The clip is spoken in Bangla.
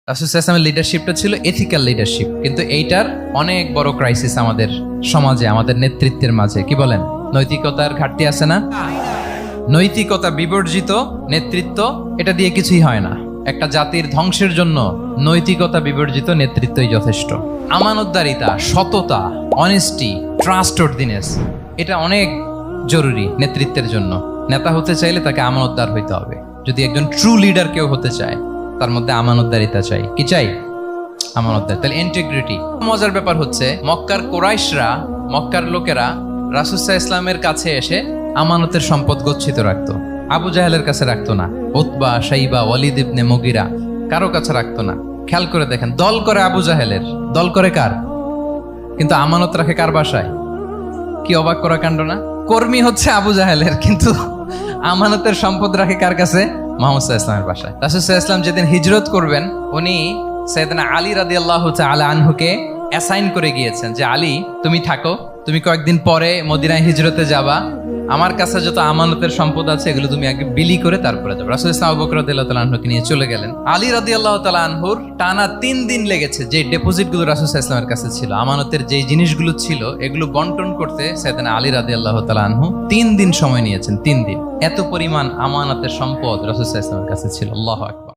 রাসূল সাল্লাল্লাহু আলাইহি ওয়াসাল্লামের লিডারশিপটা ছিল এথিক্যাল লিডারশিপ, কিন্তু এইটার অনেক বড় ক্রাইসিস আমাদের সমাজে, আমাদের নেতৃত্বের মাঝে। কি বলেন? নৈতিকতার ঘাটতি আছে না? নৈতিকতা বিবর্জিত নেতৃত্ব, এটা দিয়ে কিছুই হয় না। একটা জাতির ধ্বংসের জন্য নৈতিকতা বিবর্জিত নেতৃত্বই যথেষ্ট। আমানতদারিতা, সততা, অনেস্টি, ট্রাস্টওয়ার্দিনেস, এটা অনেক জরুরি নেতৃত্বের জন্য। নেতা হতে চাইলে তাকে আমানতদার হইতে হবে। যদি একজন ট্রু লিডার কেউ হতে চায়, তার মধ্যে আমানতদারিতা চাই। কি চাই? আমানতদার, তাহলে ইন্টিগ্রিটি। মজার ব্যাপার হচ্ছে, মক্কার কোরাইশরা, মক্কার লোকেরা রাসূল সাল্লাল্লাহু আলাইহি ওয়াসাল্লামের কাছে এসে আমানতের সম্পদ গচ্ছিত রাখতো। আবু জাহেলের কাছে রাখতো না, উতবা, শাইবা, ওয়ালিদ ইবনে মুগিরা, কারো কাছে রাখতো না। খেয়াল করে দেখেন, দল করে আবু জাহেলের, দল করে কার? কিন্তু আমানত রাখে কার বাসায়? কি অবাক করা কাণ্ড না? কর্মী হচ্ছে আবু জাহেলের, কিন্তু আমানতের সম্পদ রাখে কার কাছে? মুহাম্মদ সাল্লাল্লাহু আলাইহি ওয়াসাল্লামের বাসায়। রাসূল সাল্লাল্লাহু আলাইহি ওয়াসাল্লাম যেদিন হিজরত করবেন, উনি সাইয়েদনা আলী রাদিয়াল্লাহু তাআলা আনহুকে অ্যাসাইন করে গিয়েছেন যে, আলী তুমি থাকো, তুমি কয়েকদিন পরে মদিনায় হিজরতে যাবা, আমার কাছে যত আমানতের সম্পদ আছে এগুলো তুমি আগে বিলি করে তারপরে যাবে। রাসূল সাল্লাল্লাহু আবু বকর রাদিয়াল্লাহু তাআলা আনহুকে নিয়ে চলে গেলেন। আলী রাদিয়াল্লাহু তাআলা আনহুর টানা 3 দিন লেগেছে যে ডেপোজিটগুলো রাসূল সাল্লাল্লাহু আলাইহি ওয়াসাল্লামের কাছে ছিল, আমানতের যেই জিনিসগুলো ছিল, এগুলো বন্টন করতে সাইয়েদনা আলী রাদিয়াল্লাহু তাআলা আনহু 3 দিন সময় নিয়েছেন। 3 দিন। এত পরিমাণ আমানতের সম্পদ রাসূল সাল্লাল্লাহু আলাইহি ওয়াসাল্লামের কাছে ছিল। আল্লাহু আকবার।